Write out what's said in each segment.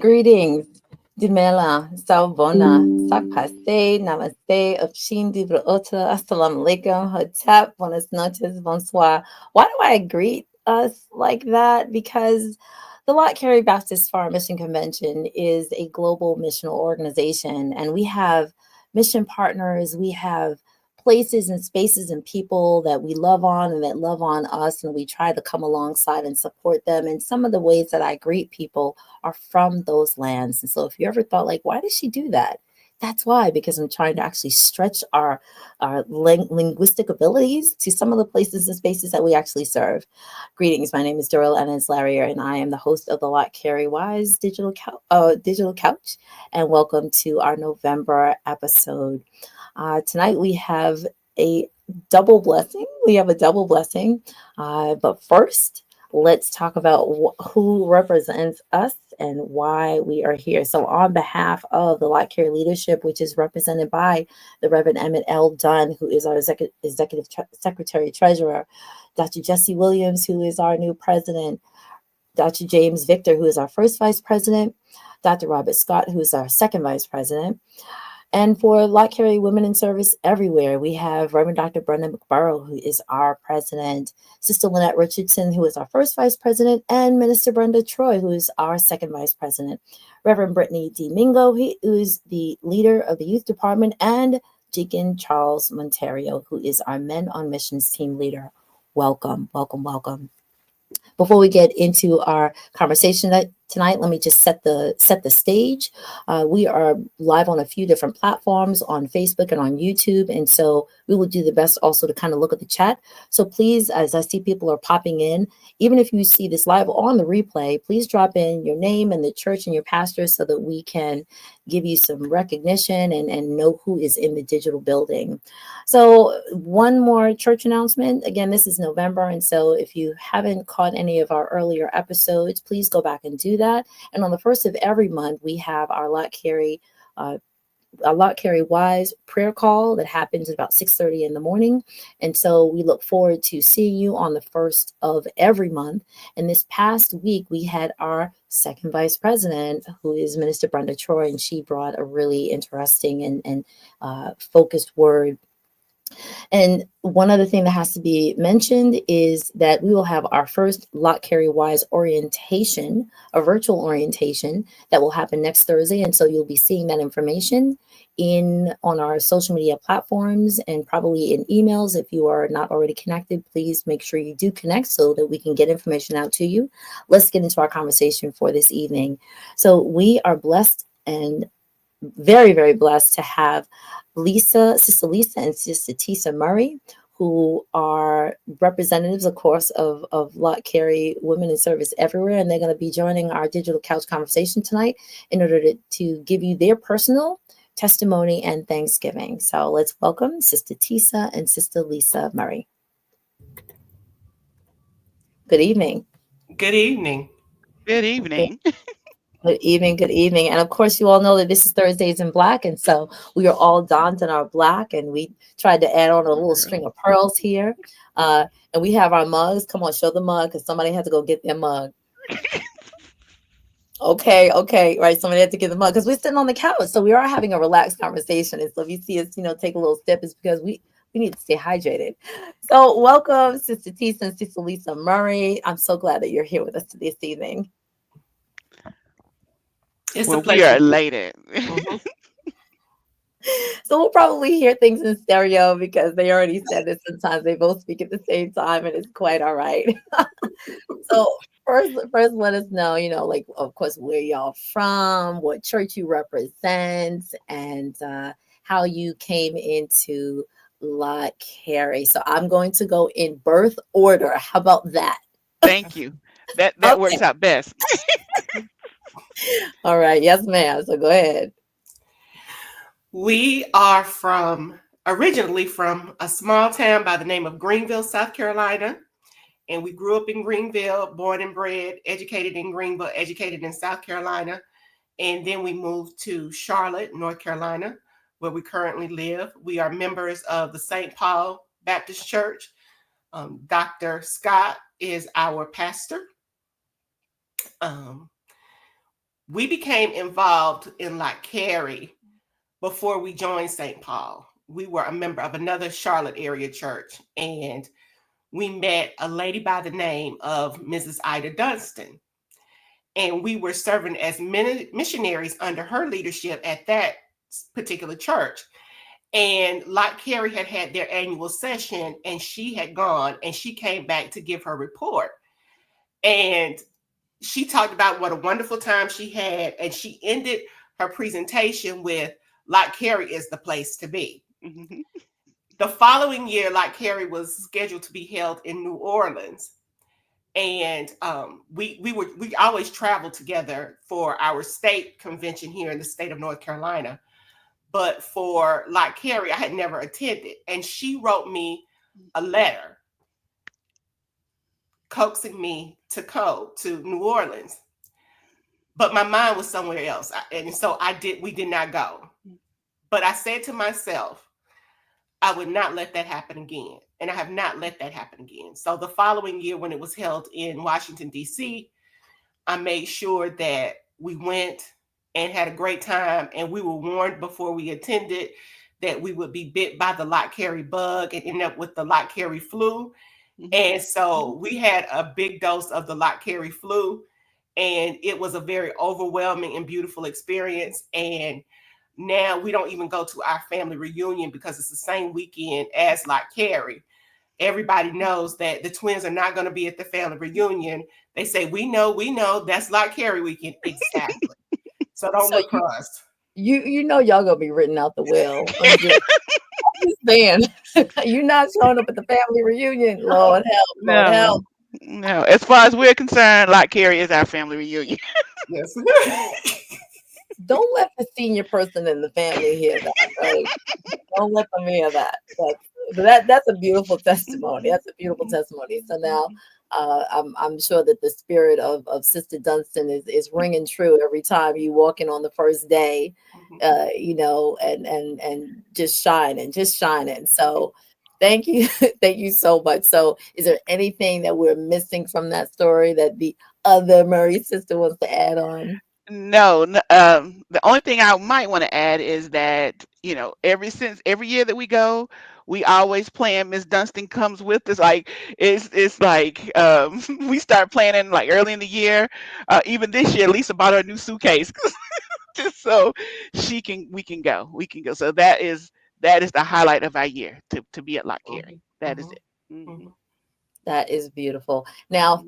Greetings. Dimela, Salvona, Sakpase, Namaste, Upshin Ota, Assalamu alaikum, Hotep, Buenas noches, bonsoir. Why do I greet us like that? Because the Lott Carey Baptist Farm Mission Convention is a global missional organization, and we have mission partners, we have places and spaces and people that we love on and that love on us, and we try to come alongside and support them. And some of the ways that I greet people are from those lands. And so if you ever thought like, why does she do that? That's why, because I'm trying to actually stretch our linguistic abilities to some of the places and spaces that we actually serve. Greetings, my name is Doral Ennis Larrier, and I am the host of the Lott Carey Wise Digital Couch, and welcome to our November episode. Tonight we have a double blessing. But first, let's talk about who represents us and why we are here. So, on behalf of the Lott Carey leadership, which is represented by the Reverend Emmett L. Dunn, who is our executive secretary treasurer, Dr. Jesse Williams, who is our new president, Dr. James Victor, who is our first vice president, Dr. Robert Scott, who is our second vice president. And for Lott Carey Women in Service Everywhere, we have Reverend Dr. Brenda McBurrow, who is our president, Sister Lynette Richardson, who is our first vice president, and Minister Brenda Troy, who is our second vice president. Reverend Brittany D. Mingo, who is the leader of the youth department, and Deacon Charles Monterio, who is our Men on Missions team leader. Welcome, welcome, welcome. Before we get into our conversation tonight, let me just set the stage. We are live on a few different platforms, on Facebook and on YouTube, and so we will do the best also to kind of look at the chat. So please, as I see people are popping in, even if you see this live or on the replay, please drop in your name and the church and your pastor so that we can give you some recognition and know who is in the digital building. So one more church announcement. Again, this is November, and so if you haven't caught any of our earlier episodes, please go back and do that. And on the first of every month, we have our Lott Carey Wise prayer call that happens at about 6:30 in the morning. And so we look forward to seeing you on the first of every month. And this past week, we had our second vice president, who is Minister Brenda Troy, and she brought a really interesting and focused word. And one other thing that has to be mentioned is that we will have our first Lott Carey Wise orientation, a virtual orientation that will happen next Thursday. And so you'll be seeing that information on our social media platforms and probably in emails. If you are not already connected, please make sure you do connect so that we can get information out to you. Let's get into our conversation for this evening. So we are blessed and very, very blessed to have Sister Lisa and Sister Tisa Murray, who are representatives, of course, of Lott Carey Women in Service Everywhere. And they're going to be joining our digital couch conversation tonight in order to give you their personal testimony and thanksgiving. So let's welcome Sister Tisa and Sister Lisa Murray. Good evening. Good evening. Good evening. Good evening, good evening. And of course, you all know that this is Thursdays in Black. And so we are all donned in our black, and we tried to add on a little string of pearls here. And we have our mugs. Come on, show the mug, because somebody had to go get their mug. Okay, right. Somebody had to get the mug because we're sitting on the couch. So we are having a relaxed conversation. And so if you see us, take a little step, it's because we need to stay hydrated. So welcome, Sister Tisa and Sister Lisa Murray. I'm so glad that you're here with us this evening. It's a Well, we pleasure. are elated. Mhm. So we'll probably hear things in stereo because they already said that sometimes they both speak at the same time, and it's quite all right. So first let us know, like, of course, where y'all from, what church you represent, and how you came into Lott Carey. So I'm going to go in birth order. How about that? Thank you. That Okay. works out best. All right. Yes, ma'am. So go ahead. We are originally from a small town by the name of Greenville, South Carolina. And we grew up in Greenville, born and bred, educated in Greenville, educated in South Carolina. And then we moved to Charlotte, North Carolina, where we currently live. We are members of the St. Paul Baptist Church. Dr. Scott is our pastor. we became involved in Lott Carey before we joined St. Paul. We were a member of another Charlotte area church, and we met a lady by the name of Mrs. Ida Dunstan. And we were serving as missionaries under her leadership at that particular church. And Lott Carey had had their annual session, and she had gone, and she came back to give her report. And she talked about what a wonderful time she had, and she ended her presentation with, Lott Carey is the place to be. Mhm. The following year, Lott Carey was scheduled to be held in New Orleans. And we always traveled together for our state convention here in the state of North Carolina. But for Lott Carey, I had never attended. And she wrote me a letter coaxing me to go to New Orleans. But my mind was somewhere else. And so we did not go. But I said to myself, I would not let that happen again. And I have not let that happen again. So the following year, when it was held in Washington, D.C., I made sure that we went and had a great time. And we were warned before we attended that we would be bit by the Lott Carey bug and end up with the Lott Carey flu. And so we had a big dose of the Lott Carey flu. And it was a very overwhelming and beautiful experience. And now we don't even go to our family reunion because it's the same weekend as Lott Carey. Everybody knows that the twins are not going to be at the family reunion. They say, we know, that's Lott Carey weekend. Exactly. So don't look for us. You know y'all gonna be written out the will. I'm just saying, you're not showing up at the family reunion. Lord help, Lord help. No. As far as we're concerned, Lott Carey is our family reunion. Yes. Don't let the senior person in the family hear that, right? Don't let them hear that. But that's a beautiful testimony. That's a beautiful testimony. So now I'm sure that the spirit of Sister Dunstan is ringing true every time you walk in on the first day, and just shining. So thank you. Thank you so much. So is there anything that we're missing from that story that the other Murray sister wants to add on? No, the only thing I might want to add is that, every year that we go, we always plan Miss Dunstan comes with us. Like it's like we start planning like early in the year. Even this year, Lisa bought her a new suitcase just so we can go. We can go. So that is the highlight of our year to be at Lott Carey. That is it. Mhm. That is beautiful. Now,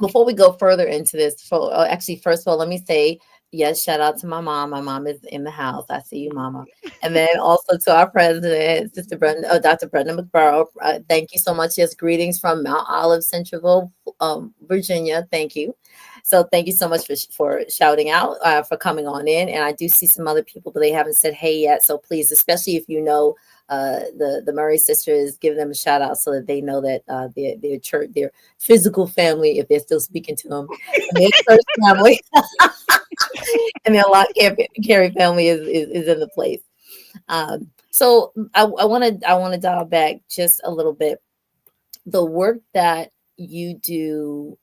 before we go further into this, actually, first of all, let me say, yes, shout out to my mom. My mom is in the house. I see you, Mama. And then also to our president, Sister Brenda, Dr. Brenda McBurrow. Thank you so much. Yes, greetings from Mount Olive, Centralville, Virginia. Thank you. So thank you so much for shouting out, for coming on in. And I do see some other people, but they haven't said hey yet. So please, especially if you know the Murray sisters, give them a shout out so that they know that their church, their physical family, if they're still speaking to them, and their church family and their Lott Carey family is in the place. So I want to dial back just a little bit. The work that you do,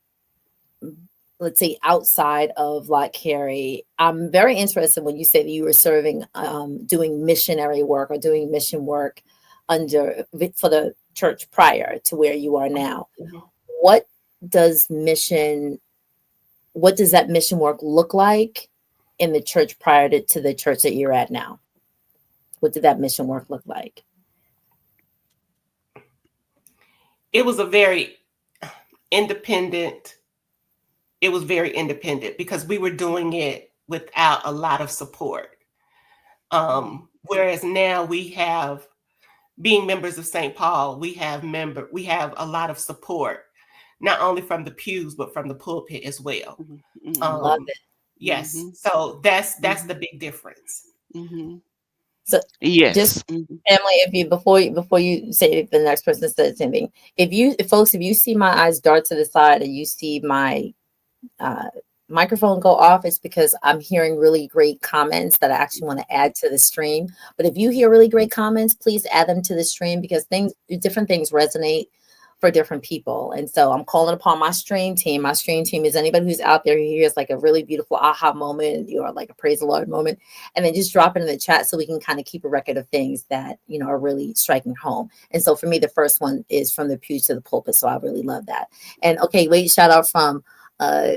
let's say outside of Lott Carey, I'm very interested when you say that you were serving, doing missionary work or doing mission work for the church prior to where you are now. What does that mission work look like in the church prior to the church that you're at now? What did that mission work look like? It was very independent because we were doing it without a lot of support. Whereas now we have, being members of St. Paul, we have a lot of support, not only from the pews, but from the pulpit as well. Love it. Yes. So that's the big difference. So Yes. just family, before you say the next person says something, if you see my eyes dart to the side and you see my microphone go off, it's because I'm hearing really great comments that I actually want to add to the stream. But if you hear really great comments, please add them to the stream because different things resonate for different people. And so I'm calling upon my stream team. My stream team is anybody who's out there who hears like a really beautiful aha moment or like a praise the Lord moment, and then just drop it in the chat so we can kind of keep a record of things that, you know, are really striking home. And so for me, the first one is from the pews to the pulpit. So I really love that. And okay, wait, shout out from uh,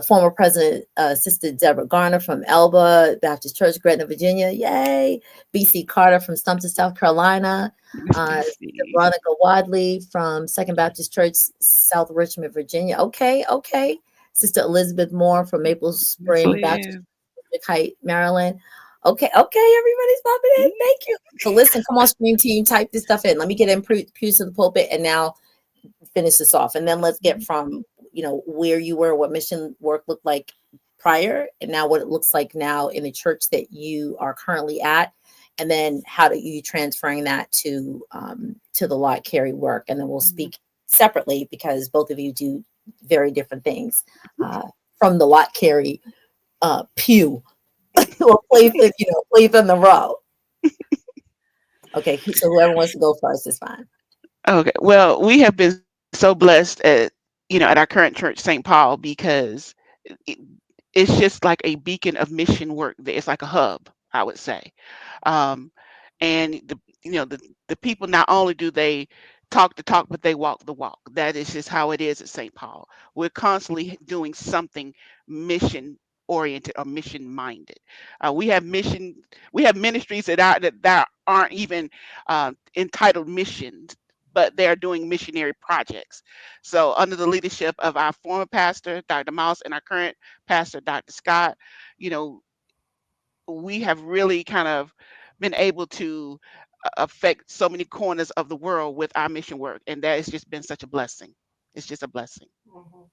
former President Sister Deborah Garner from Elba Baptist Church, Gretna, Virginia. Yay. BC Carter from Sumter, South Carolina. Miss BC. Veronica Wadley from Second Baptist Church, South Richmond, Virginia. Okay, okay. Sister Elizabeth Moore from Maple Miss Spring Baptist, Liv. Height, Maryland. Okay, okay, everybody's popping in. Thank you. So listen, come on, stream team, type this stuff in. Let me get in pews to the pulpit and now finish this off. And then let's get from, you know, where you were, what mission work looked like prior, and now what it looks like now in the church that you are currently at. And then how do you transferring that to the Lott Carey work? And then we'll speak separately because both of you do very different things from the Lott Carey pew or place it, you know, place in the row. Okay, so whoever wants to go first is fine. Okay. Well, we have been so blessed at our current church, St. Paul, because it, it's just like a beacon of mission work. It's like a hub, I would say. Um, and the people, not only do they talk the talk, but they walk the walk. That is just how it is at St. Paul. We're constantly doing something mission oriented or mission minded. We have ministries that aren't even entitled missions, but they're doing missionary projects. So under the leadership of our former pastor, Dr. Mouse, and our current pastor, Dr. Scott, you know, we have really kind of been able to affect so many corners of the world with our mission work, and that has just been such a blessing. It's just a blessing. Mhm.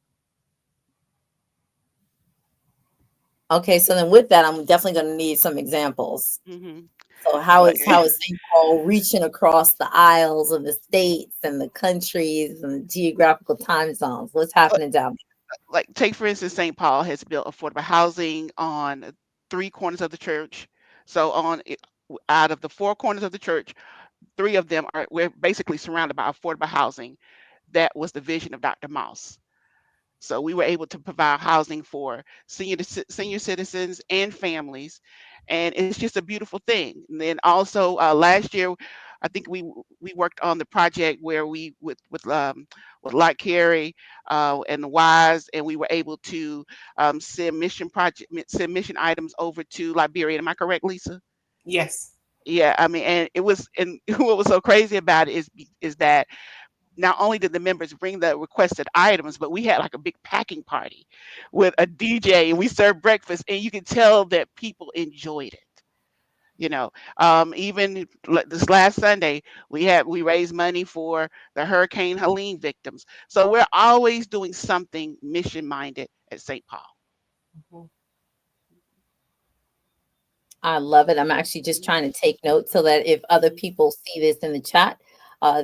Okay, so then with that, I'm definitely going to need some examples. Hmm. So Like, how is St. Paul reaching across the aisles of the states and the countries and the geographical time zones? What's happening down like take for instance, St. Paul has built affordable housing on three corners of the church. So out of the four corners of the church, three of them are we're basically surrounded by affordable housing. That was the vision of Dr. Mouse. So we were able to provide housing for senior citizens and families, and it's just a beautiful thing. And then also last year, I think we worked on the project where we with Lott Carey and the Wise, and we were able to send mission items over to Liberia. Am I correct, Lisa? Yes. Yeah, I mean, and it was, and what was so crazy about it is that not only did the members bring the requested items, but we had like a big packing party with a DJ, and we served breakfast, and you could tell that people enjoyed it. You know, even this last Sunday, we raised money for the Hurricane Helene victims. So we're always doing something mission minded at St. Paul. Mhm. I love it. I'm actually just trying to take notes so that if other people see this in the chat,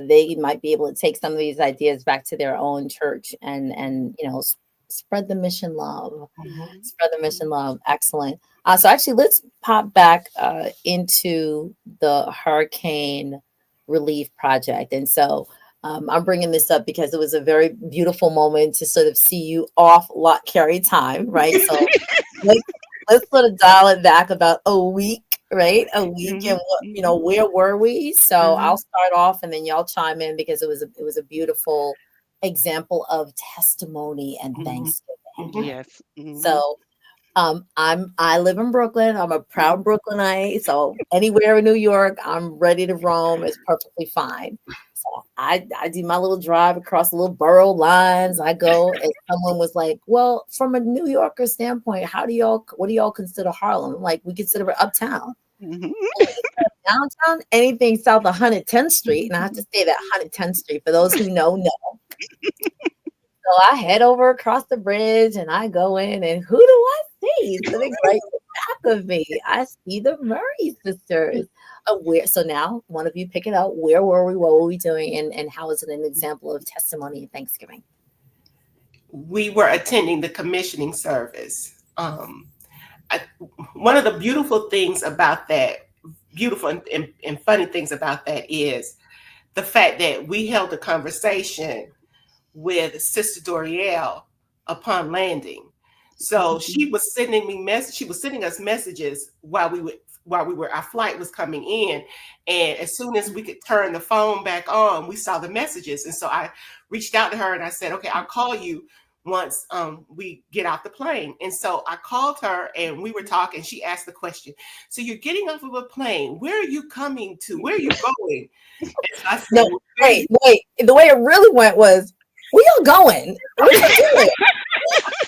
they might be able to take some of these ideas back to their own church and you know spread the mission love. Mhm. Mhm. Spread the mission love. Excellent. So actually, let's pop back into the hurricane relief project. And so I'm bringing this up because it was a very beautiful moment to sort of see you off Lott Carey time, right? So let's let's sort of dial it back about a week, right? A week, and Mhm. what, you know, Mhm. where were we? So I'll Mhm. start off, and then y'all chime in because it was a beautiful example of testimony and Mhm. thanksgiving, Mhm. right? Yes. Mhm. So I live in Brooklyn. I'm a proud Mhm. Brooklynite. So anywhere in New York, I'm ready to roam. It's perfectly fine. So I do my little drive across the little borough lines. I go, and someone was like, "Well, from a New Yorker standpoint, what do y'all consider Harlem?" I'm like, we consider it uptown. Mhm. Well, downtown, anything south of 110th Street, and I have to say that 110th Street for those who know. So I head over across the bridge and I go in, and who do I see sitting right in the back of me? I see the Murray sisters. Where so now one of you pick it up. Where were we? What were we doing? And how is it an example of testimony and Thanksgiving? We were attending the commissioning service. I, one of the beautiful things about that, beautiful and funny things about that is the fact that we held a conversation with Sister Dorielle upon landing. So she was sending us messages our flight was coming in. And as soon as we could turn the phone back on, we saw the messages. And so I reached out to her and I said, okay, I'll call you once we get off the plane. And so I called her and we were talking. She asked the question, so you're getting off of a plane. Where are you coming to? Where are you going? And so I said, No, wait. The way it really went was, where you going? What you doing?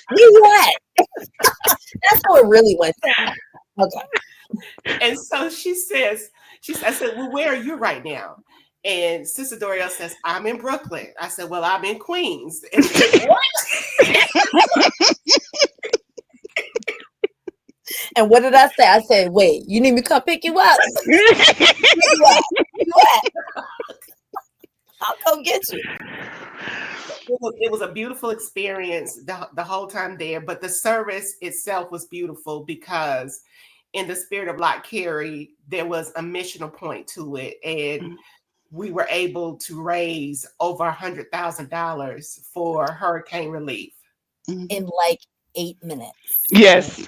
Where you at? That's how it really went down. Okay. And so I said, well, where are you right now? And Sister Dorielle says, I'm in Brooklyn. I said, well, I'm in Queens. And she said, what? And what did I say? I said, wait, you need me to come pick you up? Where you at? I'll come get you. It was a beautiful experience the whole time there, but the service itself was beautiful because in the spirit of Lott Carey, there was a missional point to it. And we were able to raise over $100,000 for hurricane relief. In like 8 minutes. Yes.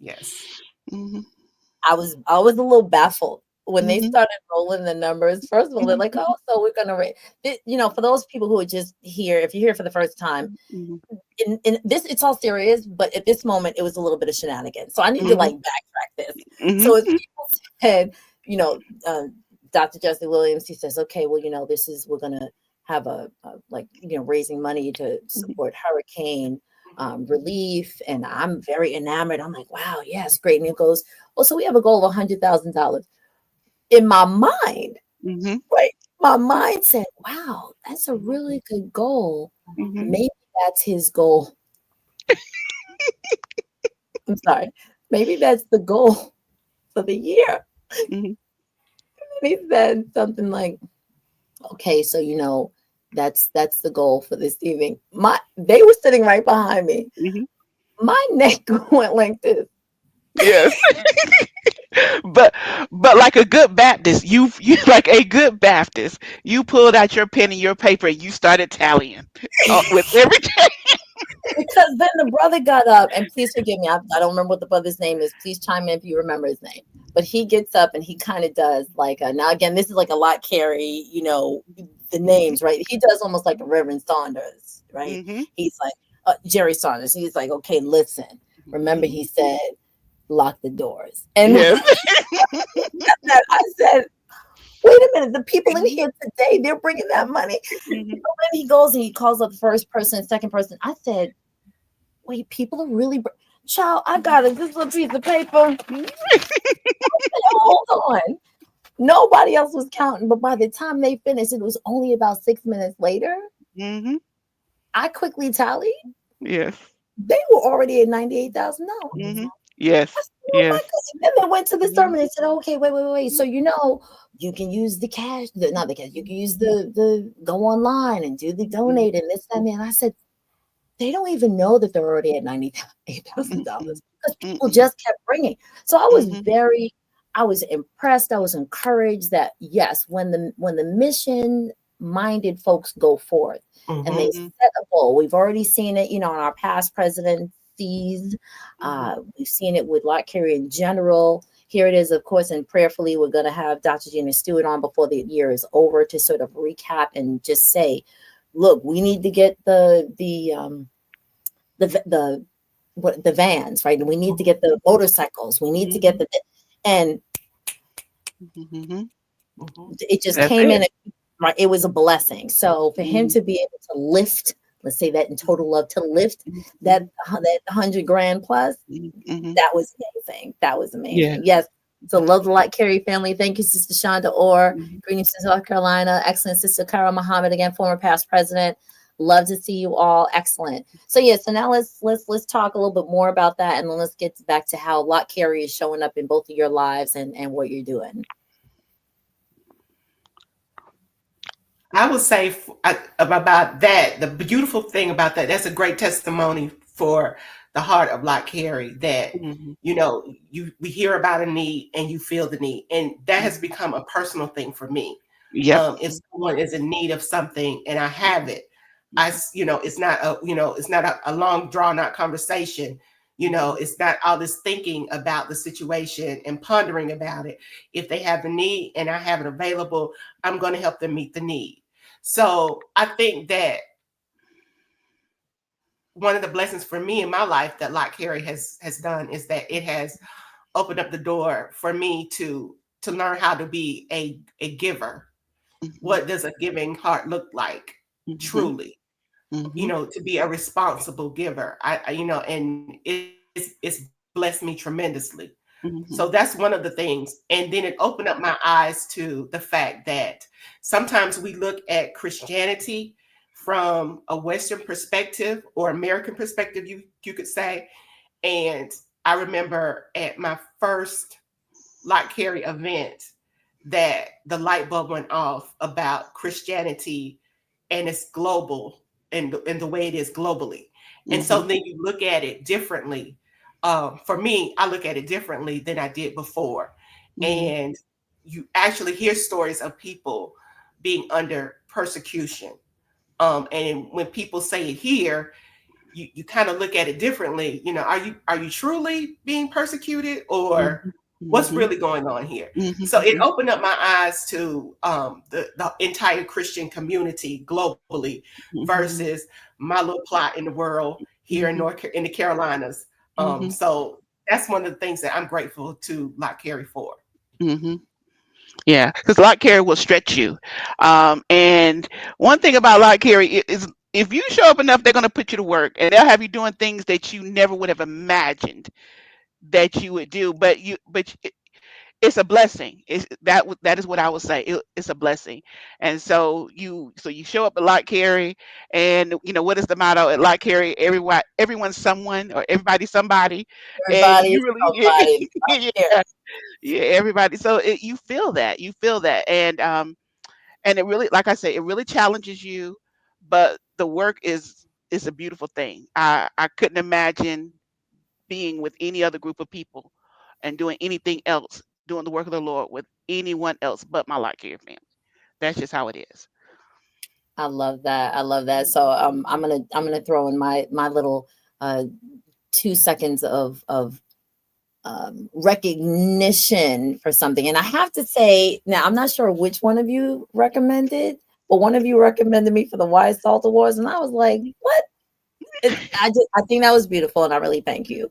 Yes. Mm-hmm. I was a little baffled when they started rolling the numbers. First of all, they're like, oh, so we're gonna raise, for those people who are just here, if you're here for the first time, in this, it's all serious, but at this moment it was a little bit of shenanigans. So I need to like backtrack this. So as people said, Dr. Jesse Williams, he says, okay, well, we're gonna have a raising money to support hurricane relief, and I'm very enamored. I'm like, wow, yes, great. And it goes, well, so we have a goal of $100,000. In my mind, right? My mind said, wow, that's a really good goal. Maybe that's his goal. I'm sorry. Maybe that's the goal for the year. He said something like, okay, so that's the goal for this evening. They were sitting right behind me. My neck went like this. Yes. but like a good Baptist, you like a good Baptist, you pulled out your pen and your paper and you started tallying with everything. Because then the brother got up, and please forgive me, I don't remember what the brother's name is. Please chime in if you remember his name. But he gets up and he kind of does like now again, this is like a Lott Carey, the names, right? He does almost like a Reverend Saunders, right? He's like Jerry Saunders. He's like, okay, listen, remember he said, lock the doors. And I said, wait a minute, the people in here today, they're bringing that money. And then he goes and he calls up the first person, second person. I said, wait, people are really child, I got this little piece of paper. Said, hold on. Nobody else was counting, but by the time they finished, it was only about 6 minutes later. I quickly tallied. Yes. They were already at $98,000. Yes. Said, oh my God. And then they went to the sermon and said, okay, wait. So you can use the cash, not the cash, you can use the go online and do the donate and this, that, and that. And I said, they don't even know that they're already at $98,000 because people just kept bringing. So I was impressed. I was encouraged that yes, when the mission minded folks go forth and they set a goal, we've already seen it, in our past presidencies. We've seen it with Lott Carey in general. Here it is, of course, and prayerfully, we're going to have Dr. Gina Stewart on before the year is over to sort of recap and just say, look, we need to get the vans, right? And we need to get the motorcycles. We need to get and it just came in, right? It was a blessing. So for him to be able to lift, let's say that in total love, to lift that $100,000 plus, that was amazing. That was amazing. Yes. So love the Lott Carey family. Thank you, Sister Shonda Orr. Greetings to South Carolina. Excellent, Sister Kara Muhammad, again, former past president. Love to see you all. Excellent. So so now let's talk a little bit more about that, and then let's get back to how Lott Carey is showing up in both of your lives and what you're doing. I would say about that, the beautiful thing about that's a great testimony for the heart of Lott Carey, that Mhm. we hear about a need and you feel the need, and that has Mhm. become a personal thing for me. Yep. If someone is in need of something and I have it, Mhm. it's not a long drawn out conversation. Mhm. It's not all this thinking about the situation and pondering about it. If they have the need and I have it available, I'm going to help them meet the need. So I think that one of the blessings for me in my life that Lott Carey has done is that it has opened up the door for me to learn how to be a giver. Mhm. What does a giving heart look like? Mhm. Truly, Mhm. to be a responsible giver. And it's blessed me tremendously. So Mhm. that's one of the things. And then it opened up my eyes to the fact that sometimes we look at Christianity from a Western perspective or American perspective, you could say. And I remember at my first Lott Carey event that the light bulb went off about Christianity and it's global and the way it is globally. And so Mhm. then you look at it differently. For me, I look at it differently than I did before. Mhm. And you actually hear stories of people being under persecution. And when people say it here, you kind of look at it differently. Are you truly being persecuted, or Mhm. what's Mhm. really going on here? Mhm. So it Mhm. opened up my eyes to the entire Christian community globally Mhm. versus my little plot in the world here Mhm. in the Carolinas. Mhm. So that's one of the things that I'm grateful to Lott Carey for. Mhm. Yeah, because Lott Carey will stretch you. And one thing about Lott Carey is if you show up enough, they're going to put you to work, and they'll have you doing things that you never would have imagined that you would do. But it's a blessing. That is what I would say. It's a blessing. And so you show up at Lott Carey, and what is the motto at Lott Carey? Everyone's someone, or everybody somebody, and Everybody is you really somebody. Here. yeah, yeah, everybody. So you feel that, and it really, like I say, it really challenges you, but the work is a beautiful thing. I couldn't imagine being with any other group of people and doing anything else, doing the work of the Lord with anyone else but my Light Care family. That's just how it is. I love that. I love that. So I'm gonna throw in my little 2 seconds of recognition for something. And I have to say, now I'm not sure which one of you recommended, but one of you recommended me for the Wise Salt Awards, and I was like, what? I think that was beautiful, and I really thank you.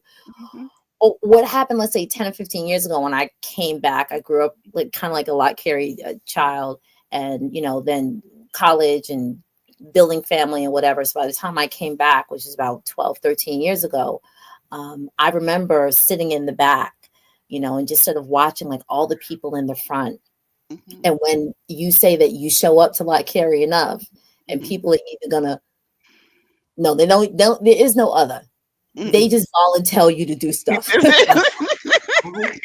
Mhm. Oh, what happened, let's say 10 or 15 years ago when I came back, I grew up like kind of like a Lott Carey child, and then college and building family and whatever. So by the time I came back, which is about 12, 13 years ago, I remember sitting in the back, and just sort of watching like all the people in the front. Mhm. And when you say that you show up to Lott Carey enough, and Mhm. people are either gonna, no, they don't, there is no other. They Mhm. just volunteer you to do stuff. Mhm,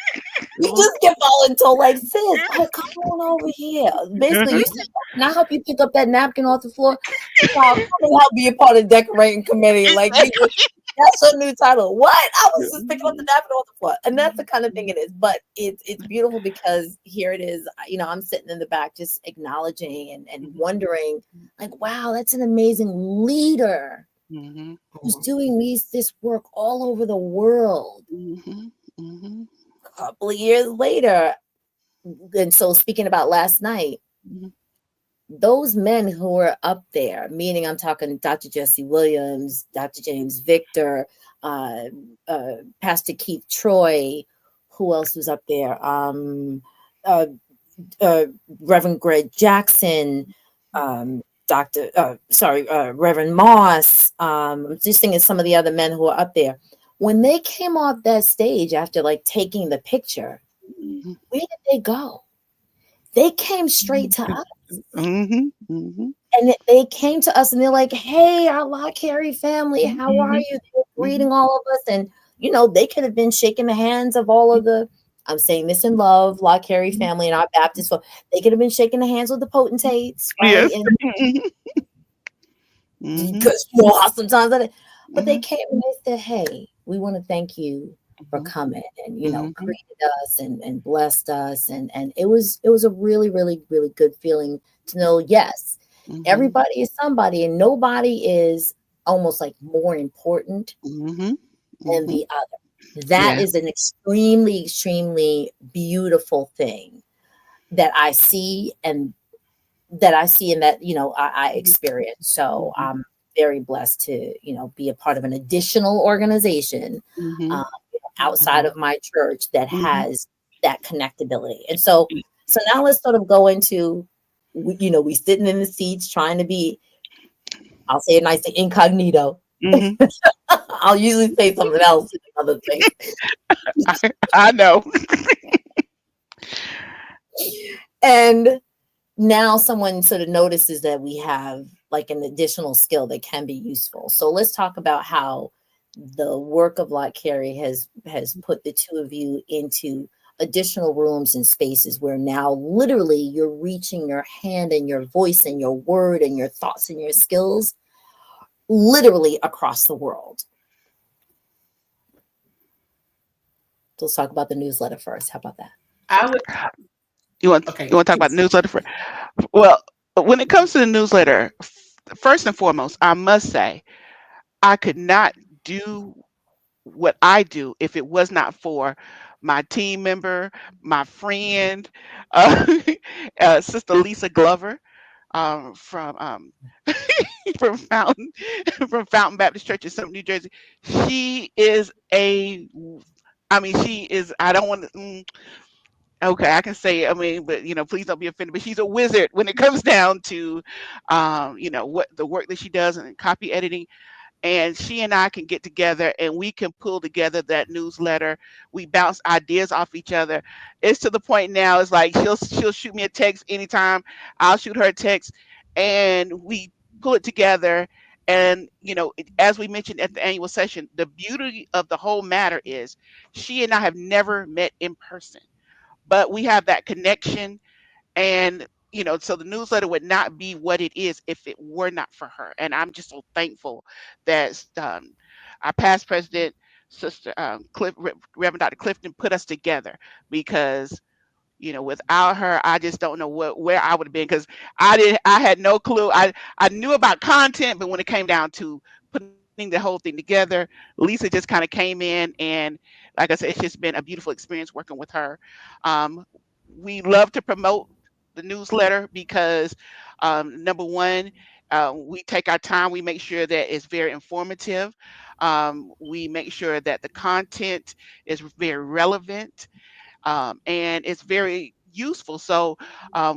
You mhm, just get voluntold, like, sis, oh, come on over here. Basically, you Mhm. said, can I help you pick up that napkin off the floor? Child, come and help be a part of the decorating committee. Like, that's your new title. What? I was just picking up the napkin off the floor. And that's the kind of thing it is. But it's beautiful because here it is. I'm sitting in the back just acknowledging and wondering, like, wow, that's an amazing leader Mhm. who's mhm, doing this work all over the world. Mhm. Mhm. A couple of years later, and so speaking about last night, Mhm. those men who were up there, meaning I'm talking Dr. Jesse Williams, Dr. James Victor, uh, Pastor Keith Troy, who else was up there? Uh, uh, Reverend Greg Jackson, Dr. Reverend Moss. I'm just thinking some of the other men who were up there. When they came off that stage after like taking the picture, Mhm. where did they go? They came straight to us. Mhm. Mhm. And they came to us and they're like, hey, our Lott Carey family, how are Mhm. you? They were Mhm. greeting all of us. And, they could have been shaking the hands of all of the, I'm saying this in love, Lott Carey family and our Baptist folk. They could have been shaking the hands with the potentates, right? Yes. And Mhm. because how sometimes that. But they Mhm. came and they said, "Hey, we want to thank you for Mhm. coming and Mhm. greeted us and blessed us." And it was a really, really, really good feeling to know, yes, Mhm. everybody is somebody and nobody is almost like more important Mhm. than Mhm. the other. That Yes. is an extremely, extremely beautiful thing that I see and and that, I Mhm. experience. So Mhm. I'm very blessed to, be a part of an additional organization um, Mhm. outside of my church that Mhm. has that connectability. And so now let's sort of go into, we sitting in the seats trying to be, I'll say it nicely, incognito. Mhm. I'll usually say something else in another thing. I know. And now someone sort of notices that we have like an additional skill that can be useful. So let's talk about how the work of Lott Carey has put the two of you into additional rooms and spaces where now literally you're reaching your hand and your voice and your word and your thoughts and your skills literally across the world. So let's talk about the newsletter first. How about that? I would. You Okay. want to talk about the newsletter for? Well, when it comes to the newsletter, first and foremost, I must say I could not do what I do if it was not for my team member, my friend, uh, Sister Lisa Glover, from from Fountain from Fountain Baptist Church in Summit, New Jersey. She is a, I mean, she is. I don't want to. Okay, I can say it. I mean, but please don't be offended. But she's a wizard when it comes down to, what the work that she does in copy editing, and she and I can get together and we can pull together that newsletter. We bounce ideas off each other. It's to the point now. It's like she'll shoot me a text anytime. I'll shoot her a text, and we pull it together. And as we mentioned at the annual session, the beauty of the whole matter is she and I have never met in person, but we have that connection. And so the newsletter would not be what it is if it were not for her. And I'm just so thankful that our past president, Sister Reverend Dr. Clifton, put us together, because without her, I just don't know where I would have been, because I had no clue. I knew about content, but when it came down to putting the whole thing together, Lisa just kind of came in, and like I said, it's just been a beautiful experience working with her. Um, we love to promote the newsletter because, number one, we take our time. We make sure that it's very informative. We make sure that the content is very relevant, and it's very useful. So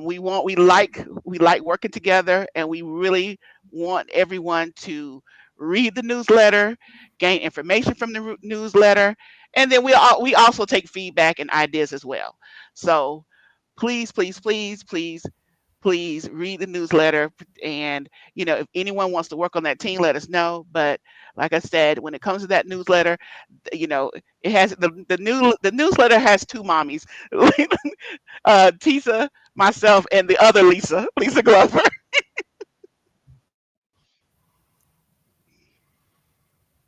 we like working together, and we really want everyone to read the newsletter, gain information from the newsletter, and then we also take feedback and ideas as well. So please, please, please, please, please read the newsletter. And if anyone wants to work on that team, let us know. But like I said, when it comes to that newsletter, you know it has the newsletter has two mommies, Tisa, myself, and the other Lisa Glover.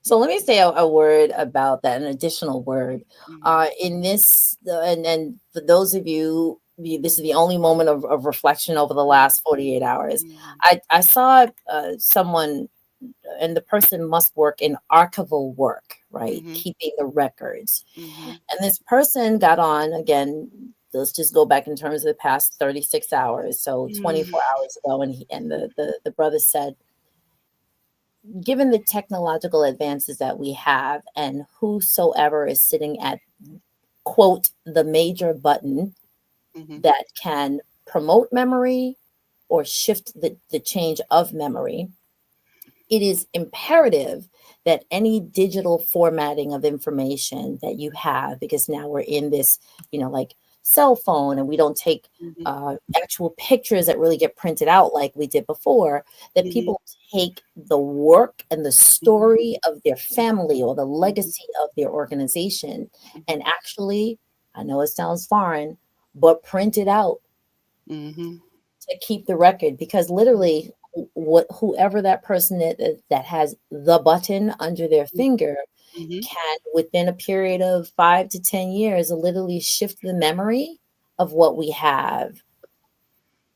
So let me say a word about that, an additional word. Mhm. In this, and for those of you, this is the only moment of reflection over the Mhm. last 48 hours. Mhm. I saw someone, and the person must work in archival work, right? Mhm. Keeping the records. Mhm. And this person got on again. Let's just go back in terms of the past 36 hours. So Mhm. 24 hours ago, and the brother said, given the technological advances that we have, and whosoever is sitting at, quote, the major button Mhm. that can promote memory or shift the change of memory, it is imperative that any digital formatting of information that you have, because now we're in this, like cell phone, and we don't take Mhm. actual pictures that really get printed out like we did before, that Mhm. people take the work and the Mhm. story of their family or the Mhm. legacy of their organization and Mhm. actually, I know it sounds foreign, but print it out Mhm. to keep the record, because literally whoever that person that has the button under their finger Mhm. can, within a period of 5 to 10 years, literally shift the memory of what we have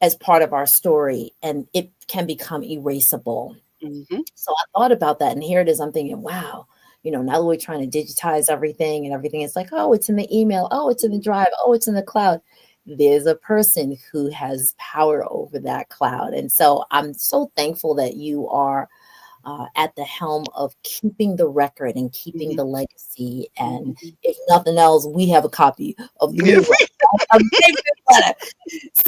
as part of our story, and it can become erasable. Mhm. So I thought about that, and here it is. I'm thinking, wow, now that we're trying to digitize everything and everything, it's like, oh, it's in the email, oh, it's in the drive, oh, it's in the cloud. There's a person who has power over that cloud. And so I'm so thankful that you are at the helm of keeping the record and keeping Mhm. the legacy. And Mhm. if nothing else, we have a copy of the new Yes. record. A big letter.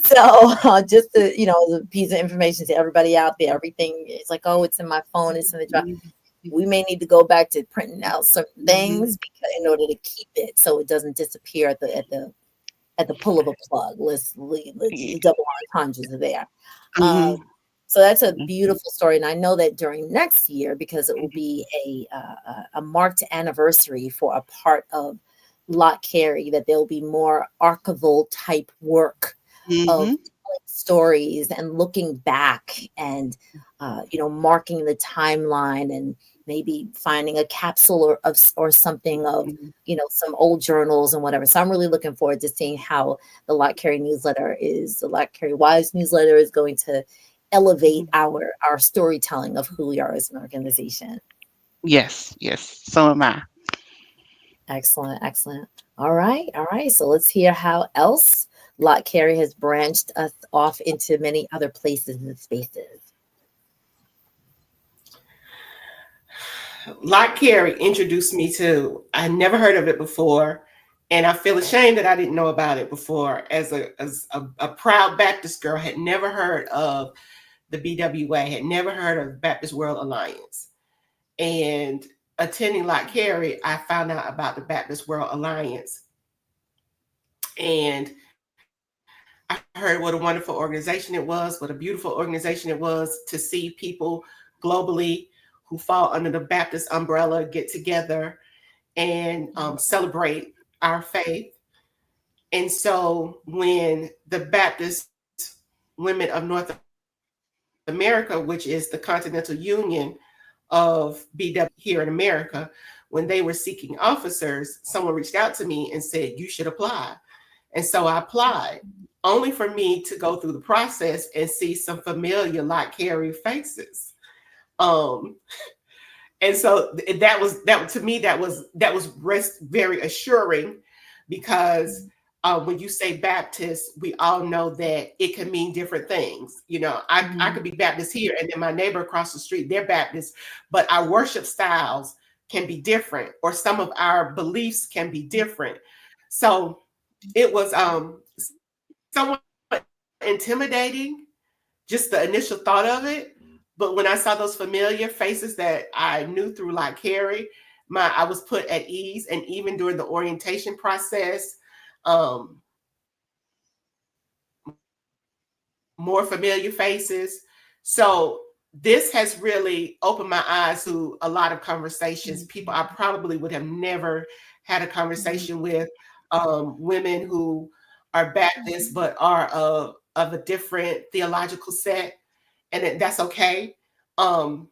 So just the piece of information to everybody out there, everything is like, oh, it's in my phone, it's in the drive. Mhm. We may need to go back to printing out certain Mhm. things because in order to keep it so it doesn't disappear at the pull of a plug. Let's Yeah. double entendres are there. Um, Mhm. so that's a Mhm. beautiful story, and I know that during next year, because it will Mhm. be a marked anniversary for a part of Lott Carey, that there will be more archival type work of Mhm. telling stories and looking back and marking the timeline, and maybe finding a capsule or something of Mhm. some old journals and whatever. So I'm really looking forward to seeing how the Lott Carey Wise newsletter is going to elevate Mhm. our storytelling of who we are as an organization. Yes, yes. So am I. Excellent, excellent. All right, all right. So let's hear how else Lott Carey has branched us off into many other places and spaces. Lott Carey introduced me to, I never heard of it before. And I feel ashamed that I didn't know about it before. As a proud Baptist girl, had never heard of the BWA, had never heard of Baptist World Alliance. And attending Lott Carey, I found out about the Baptist World Alliance. And I heard what a wonderful organization it was, what a beautiful organization it was to see people globally who fall under the Baptist umbrella get together and celebrate our faith. And so when the Baptist Women of North America, which is the Continental Union of BWNA here in America, when they were seeking officers, someone reached out to me and said, you should apply. And so I applied, only for me to go through the process and see some familiar Lott Carey faces. Um, and so that to me that was very assuring, because when you say Baptist, we all know that it can mean different things. I could be Baptist here, and then my neighbor across the street, they're Baptist, but our worship styles can be different, or some of our beliefs can be different. So it was somewhat intimidating, just the initial thought of it. But when I saw those familiar faces that I knew through Lott Carey, I was put at ease. And even during the orientation process, more familiar faces. So this has really opened my eyes to a lot of conversations, people I probably would have never had a conversation with. Women who are Baptists but are of a different theological set, and that's okay. Um,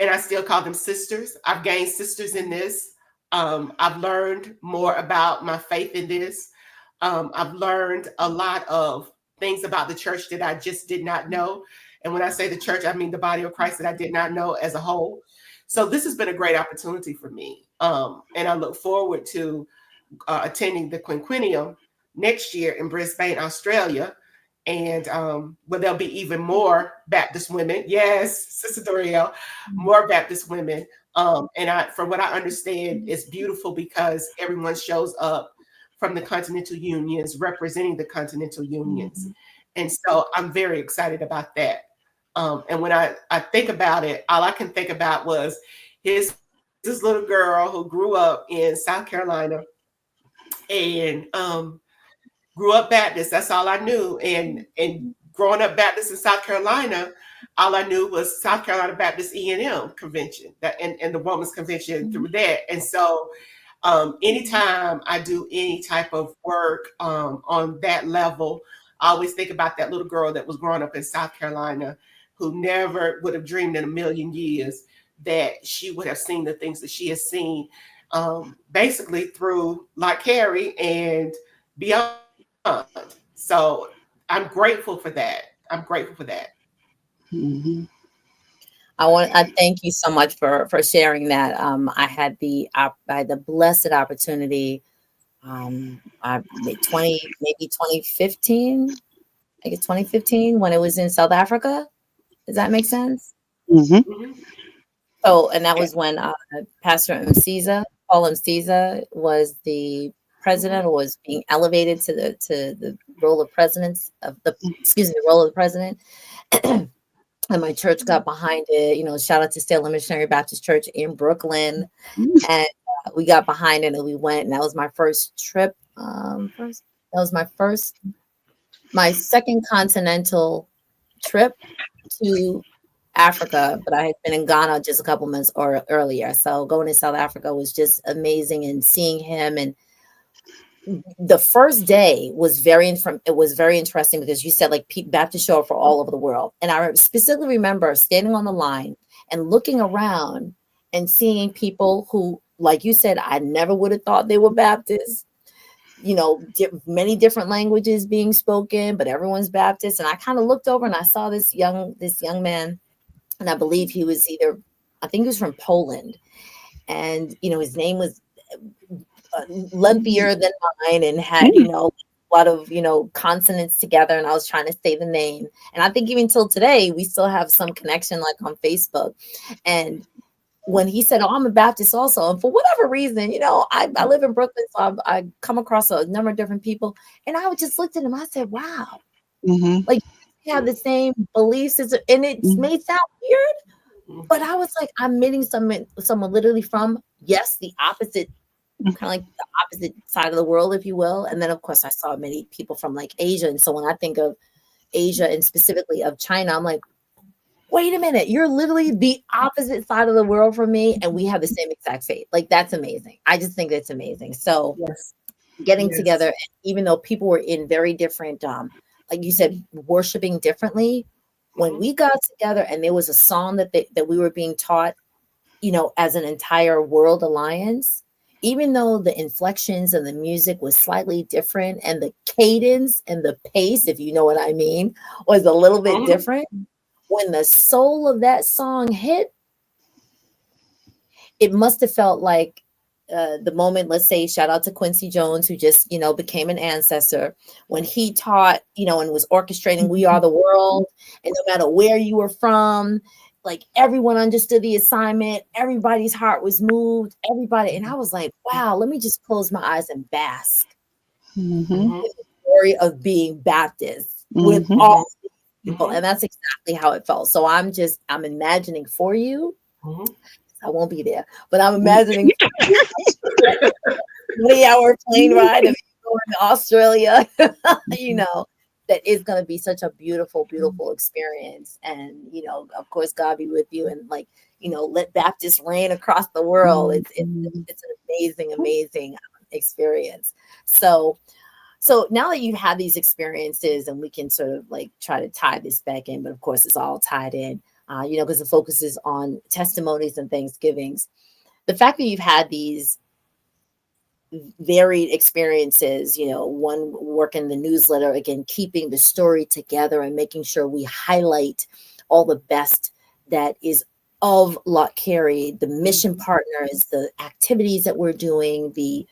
and I still call them sisters. I've gained sisters in this. I've learned more about my faith in this. I've learned a lot of things about the church that I just did not know. And when I say the church, I mean the body of Christ, that I did not know as a whole. So this has been a great opportunity for me. And I look forward to attending the quinquennium next year in Brisbane, Australia. And well, there'll be even more Baptist women. Yes, Sister Doriel, more Baptist women. From what I understand, it's beautiful because everyone shows up from the continental unions, representing the continental unions. And so I'm very excited about that. And when I think about it, all I can think about was here's this little girl who grew up in South Carolina, and grew up Baptist. That's all I knew. And growing up Baptist in South Carolina, all I knew was South Carolina Baptist E&M convention, and the women's convention through that. And so anytime I do any type of work on that level, I always think about that little girl that was growing up in South Carolina, who never would have dreamed in a million years that she would have seen the things that she has seen, basically through Lott Carey and beyond. So I'm grateful for that. I'm grateful for that. Mhm. I thank you so much for sharing that. I had the blessed opportunity, I made 20 maybe 2015, I guess 2015 when it was in South Africa. Does that make sense? Mhm. Mhm. So, and that was when Pastor Mcisa, Paul Mcisa, was the president, or was being elevated to the role of presidents of the excuse me, the role of the president. And my church got behind it. Shout out to Salem Missionary Baptist Church in Brooklyn, and we got behind it and we went. And that was my first trip. That was my second continental trip to Africa, but I had been in Ghana just a couple months or earlier. So going to South Africa was just amazing, and seeing him. And the first day was it was very interesting, because you said like Baptist show up for all over the world. And I specifically remember standing on the line and looking around and seeing people who, like you said, I never would have thought they were Baptists. Many different languages being spoken, but everyone's Baptist. And I kind of looked over and I saw this young man, and I believe I think he was from Poland, and his name was lengthier than mine, and had a lot of consonants together, and I was trying to say the name. And I think even till today we still have some connection, like on Facebook. And when he said, "Oh, I'm a Baptist also," and for whatever reason, I live in Brooklyn, so I come across a number of different people, and I would just looked at him. I said, "Wow, Mhm. like we have the same beliefs," and it may sound weird, but I was like, I'm meeting someone literally from, yes, the opposite, kind of like the opposite side of the world, if you will. And then of course I saw many people from like Asia. And so when I think of Asia, and specifically of China, I'm like, wait a minute, you're literally the opposite side of the world from me, and we have the same exact faith. Like, that's amazing. I just think that's amazing. So Yes. getting Yes. together, even though people were in very different, like you said, worshiping differently, when we got together and there was a song that we were being taught, as an entire world alliance, even though the inflections and the music was slightly different, and the cadence and the pace, if you know what I mean, was a little bit different, when the soul of that song hit, it must have felt like the moment, let's say, shout out to Quincy Jones, who just, became an ancestor, when he taught, and was orchestrating "We Are the World," and no matter where you were from, like everyone understood the assignment, everybody's heart was moved, everybody. And I was like, wow, let me just close my eyes and bask Mhm. in the glory of being Baptist with Mhm. all people. And that's exactly how it felt. So I'm imagining for you. I won't be there, but I'm imagining 20-hour plane ride of going to Australia, that is going to be such a beautiful, beautiful experience. And, of course, God be with you, and like, let Baptist reign across the world. It's an amazing, amazing experience. So now that you've had these experiences, and we can sort of like try to tie this back in, but of course it's all tied in, because the focus is on testimonies and Thanksgivings. The fact that you've had these varied experiences, one working the newsletter, again, keeping the story together and making sure we highlight all the best that is of Lott Carey, the mission partners, the activities that we're doing, the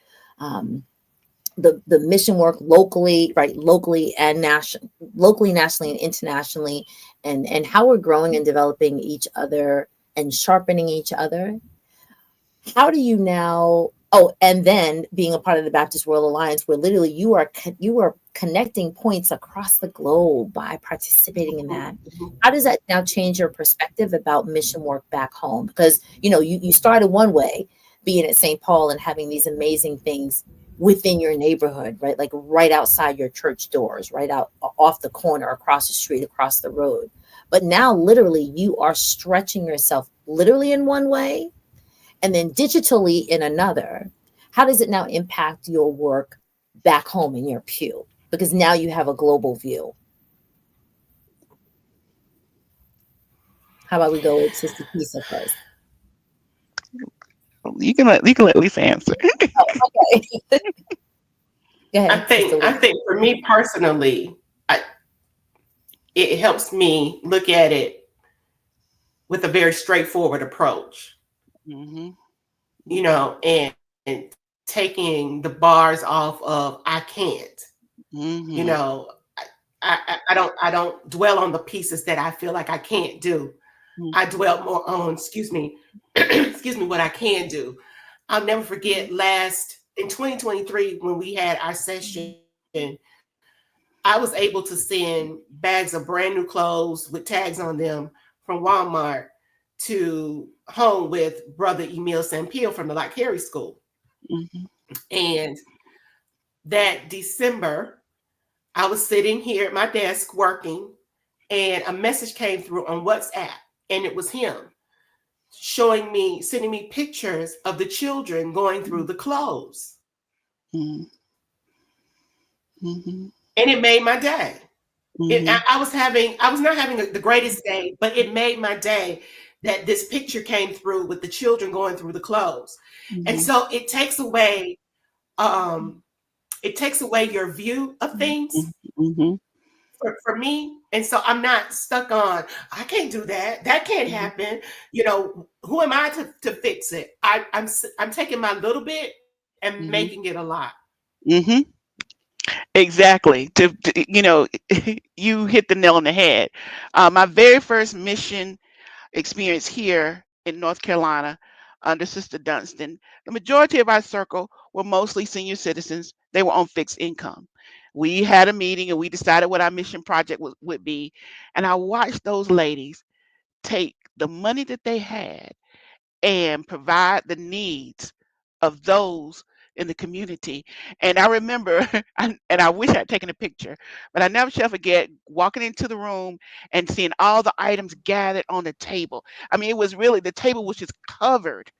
mission work locally, right? Locally, nationally, and internationally, and how we're growing and developing each other and sharpening each other. How do you now? Oh, and then being a part of the Baptist World Alliance, where literally you are connecting points across the globe by participating in that. How does that now change your perspective about mission work back home? Because you started one way, being at St. Paul and having these amazing things within your neighborhood, right? Like right outside your church doors, right out off the corner, across the street, across the road. But now literally you are stretching yourself literally in one way, and then digitally in another. How does it now impact your work back home in your pew? Because now you have a global view. How about we go with Sister Tisa first? You can let Lisa answer. Oh, okay. Go I ahead, Sister think I Lisa. think for me personally, it helps me look at it with a very straightforward approach, Mm-hmm. you know, and taking the bars off of I can't, you Mm-hmm. know. I don't dwell on the pieces that I feel like I can't do. I dwell more on, excuse me, excuse me, what I can do. I'll never forget last in 2023 when we had our session, I was able to send bags of brand new clothes with tags on them from Walmart to home with Brother Emil Sampiel from the Lott Carey School. Mm-hmm. And that December, I was sitting here at my desk working, and a message came through on WhatsApp, and it was him showing me, sending me pictures of the children going through the clothes. Mm-hmm. And it made my day. Mm-hmm. I was not having the greatest day, but it made my day that this picture came through with the children going through the clothes. And Mm-hmm. so um, it takes away your view of things Mm-hmm. for me. And so I'm not stuck on, I can't do that. That can't happen. You know, who am I to fix it? I'm taking my little bit and making Mm-hmm. it a lot. Mm-hmm. Exactly. You hit the nail on the head. My very first mission experience here in North Carolina under Sister Dunstan, the majority of our circle were mostly senior citizens. They were on fixed income. We had a meeting and we decided what our mission project would be. And I watched those ladies take the money that they had and provide the needs of those in the community. And I remember, and I wish I'd taken a picture, but I never shall forget walking into the room and seeing all the items gathered on the table. I mean, it was really, the table was just covered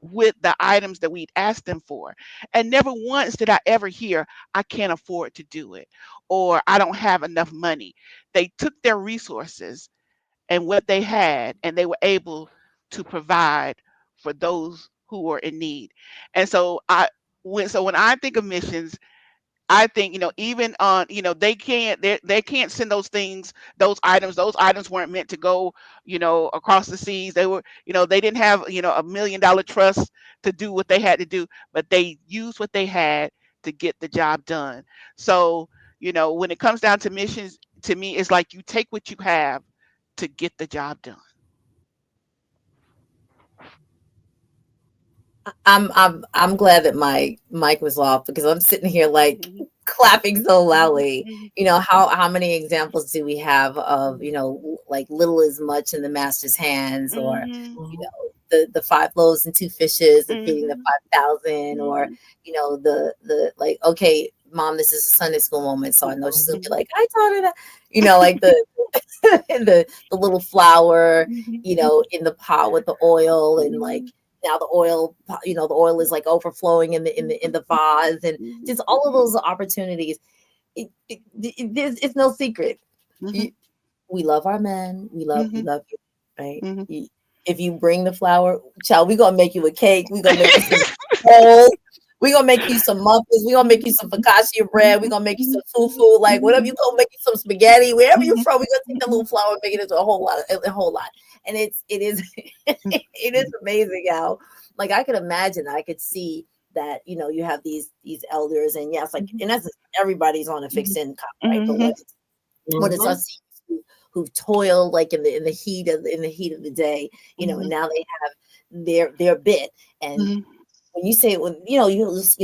with the items that we'd asked them for. And never once did I ever hear, I can't afford to do it, or I don't have enough money. They took their resources and what they had, and they were able to provide for those who were in need. And so when I think of missions, I think, even on, they can't send those things, those items weren't meant to go, across the seas. They were, they didn't have, $1 million trust to do what they had to do, but they used what they had to get the job done. So, when it comes down to missions, to me, it's like you take what you have to get the job done. I'm glad that my mic was off because I'm sitting here like Mhm, clapping so loudly. mhm, You know, how many examples do we have of, like little as much in the master's hands, or mhm, you know, the five loaves and two fishes and feeding the mhm, 5,000, or mhm, the like, okay, mom, this is a Sunday school moment, so I know she's gonna be mhm, like, I taught her that, like the the little flour, mhm, in the pot with the oil, and like mhm, now the oil, the oil is like overflowing in the vase, and mhm, just all of those opportunities. It's no secret. mhm, You- we love our men. We mhm, love you, right? mhm. If you bring the flour, child, we gonna make you a cake. We gonna make you some rolls. We gonna make you some muffins. We gonna make you some focaccia bread. We gonna make you some fufu, like whatever. You gonna make you some spaghetti, wherever you're from. We gonna take that little flour and make it into a whole lot. And it is it is amazing how, like, I could imagine, I could see that, you have these elders, and yes, like in essence, everybody's on a fixed income, right? But what it's Mhm. us who toil like in the heat of the day, and now they have their bit. And when you say, when you'll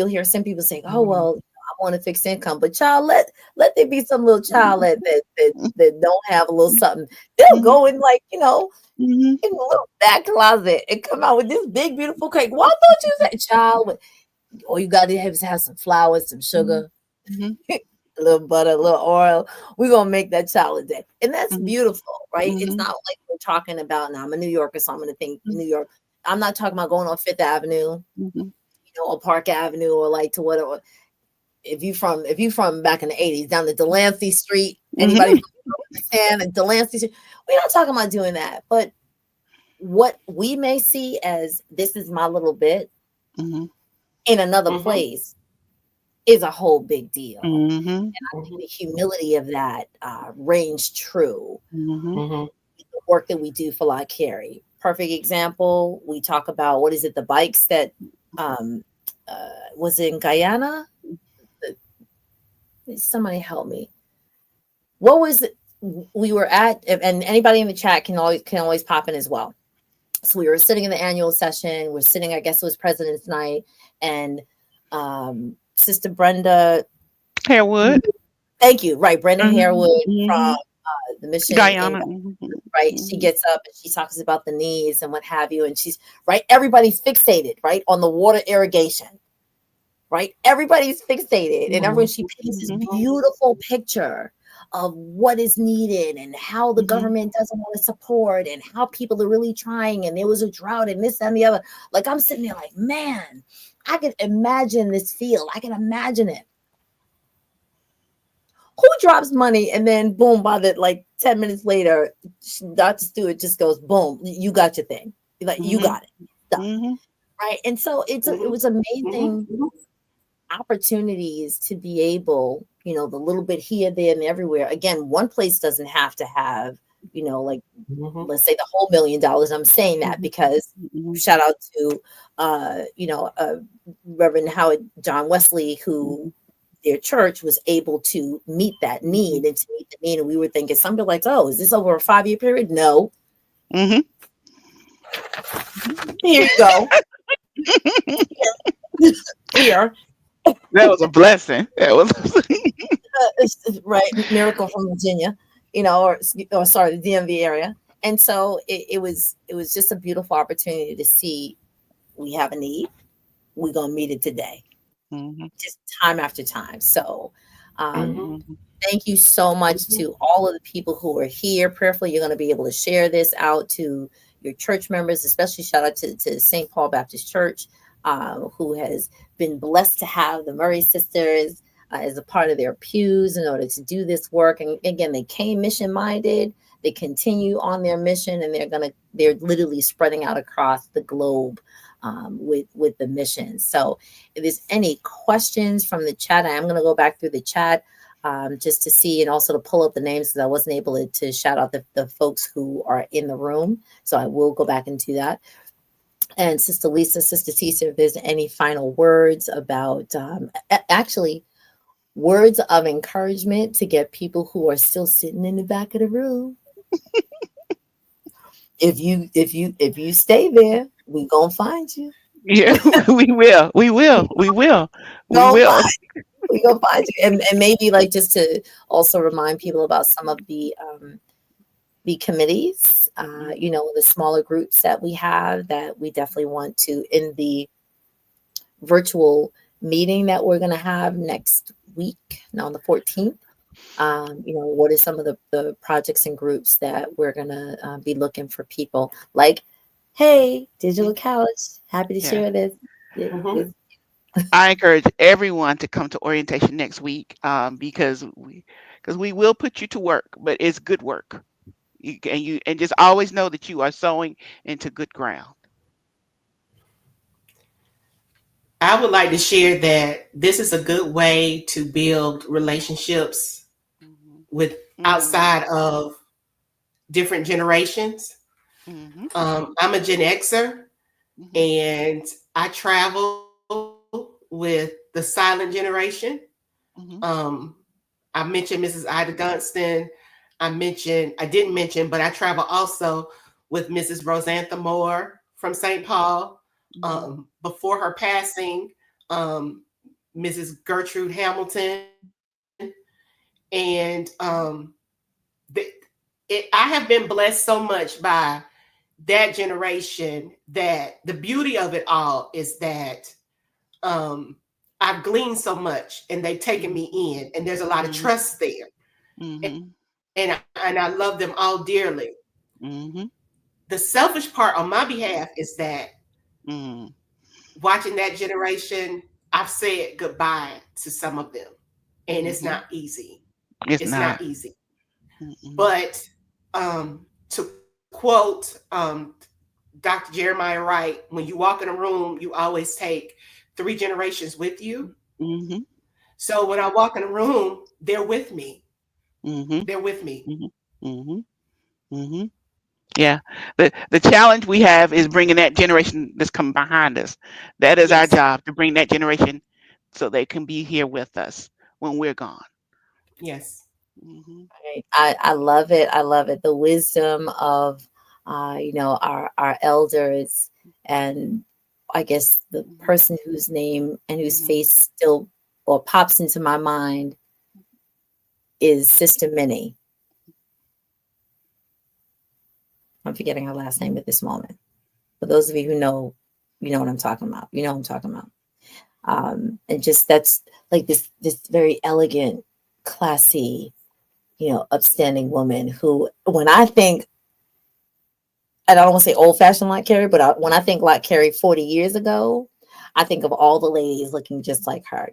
hear some people say, oh well, I want a fixed income, but child, let there be some little child that don't have a little something. They'll go in, like, in the little back closet and come out with this big beautiful cake. Why don't you say, child? All you got to have is have some flour, some sugar, a little butter, a little oil. We're gonna make that child a day. And that's beautiful, right? It's not like we're talking about, now I'm a New Yorker, so I'm gonna think New York. I'm not talking about going on Fifth Avenue, or Park Avenue, or like to whatever. if you from back in the 80s, down the Delancey Street, anybody Mhm. from Pakistan and Delancey Street, we're not talking about doing that. But what we may see as this is my little bit Mhm. in another Mm-hmm. place is a whole big deal. Mhm. Mm-hmm. The humility of that reigns true. Mhm. Mm-hmm. The work that we do for Lott Carey. Perfect example. We talk about what is it? The bikes that um, was in Guyana. Somebody help me. What was it? We were at, and anybody in the chat can always pop in as well. So we were sitting in the annual session. We're sitting, I guess it was President's Night, and Sister Brenda. Harewood. Thank you. Right, Brenda Mhm. Harewood from Mhm. the mission in Guyana. Mhm. right. She Mhm. gets up and she talks about the knees and what have you, and she's right. Everybody's fixated right on the water irrigation. Right, everybody's fixated, and everyone she paints this Mhm. beautiful picture of what is needed and how the Mhm. government doesn't want to support and how people are really trying and there was a drought and this and the other. Like I'm sitting there like, man, I can imagine this field. I can imagine it. Who drops money and then boom, by the like 10 minutes later, Dr. Stewart just goes, boom, you got your thing. Like you Mhm. got it. Done. Mhm. Right. And so it was Mm-hmm. amazing opportunities to be able, the little bit here, there, and everywhere. Again, one place doesn't have to have, like Mm-hmm. let's say the whole $1 million. I'm saying that Mhm. because Mhm. shout out to Reverend Howard John Wesley, who Mhm. their church was able to meet that Mhm. need and to meet the need. And we were thinking something like, oh, is this over a 5-year period? No. Mhm. Here you go. Here. That was a blessing. That was. Right, Miracle from Virginia, or sorry, the DMV area. And so it was just a beautiful opportunity to see we have a need. We're gonna meet it today, Mhm. just time after time. So Mm-hmm. Mhm. thank you so much Mm-hmm. to all of the people who are here. Prayerfully, you're going to be able to share this out to your church members, especially shout out to St. Paul Baptist Church, who has been blessed to have the Murray sisters as a part of their pews in order to do this work. And again, they came mission minded. They continue on their mission, and they're literally spreading out across the globe with the mission. So, if there's any questions from the chat, I am going to go back through the chat just to see and also to pull up the names because I wasn't able to shout out the folks who are in the room. So I will go back and do that. And Sister Lisa, Sister Tisa, if there's any final words about actually words of encouragement to get people who are still sitting in the back of the room. If you stay there, we gonna find you. Yeah, we will. We will. We will. We Gonna will. we gonna find you. And maybe like just to also remind people about some of the committees, the smaller groups that we have that we definitely want to in the virtual meeting that we're going to have next week, now on the 14th. What are some of the projects and groups that we're going to be looking for people like, hey, Digital Couch, happy to Yeah. share this. Mm-hmm. I encourage everyone to come to orientation next week because we will put you to work, but it's good work. And just always know that you are sowing into good ground. I would like to share that this is a good way to build relationships Mhm. with Mhm. outside of different generations. Mhm. I'm a Gen Xer Mhm. and I travel with the silent generation. Mhm. Um, I mentioned Mrs. Ida Dunstan. I didn't mention, but I travel also with Mrs. Rosantha Moore from St. Paul. Mhm. Before her passing, um, Mrs. Gertrude Hamilton, and I have been blessed so much by that generation that the beauty of it all is that um, I've gleaned so much and they've taken Mhm. me in, and there's a lot of Mhm. trust there. Mhm. And I love them all dearly. Mhm. The selfish part on my behalf is that Mhm. watching that generation I've said goodbye to some of them, and it's not easy. It's It's not. not easy. Mm-mm. But to quote Dr. Jeremiah Wright, when you walk in a room, you always take 3 generations with you. Mm-hmm. So when I walk in a room, they're with me. Mm-hmm. They're with me. Mm-hmm. Mm-hmm. Mm-hmm. Yeah. The challenge we have is bringing that generation that's coming behind us. That is our Yes. job, to bring that generation so they can be here with us when we're gone. Yes. Mm-hmm. Right. I love it. I love it. The wisdom of, our elders, and I guess the person whose name and whose Mm-hmm. face still or pops into my mind is Sister Minnie. I'm forgetting her last name at this moment. For those of you who know, you know what I'm talking about. You know what I'm talking about. And just that's like this very elegant, classy, upstanding woman who, when I think, and I don't want to say old fashioned Lott Carey, but when I think Lott Carey 40 years ago, I think of all the ladies looking just like her,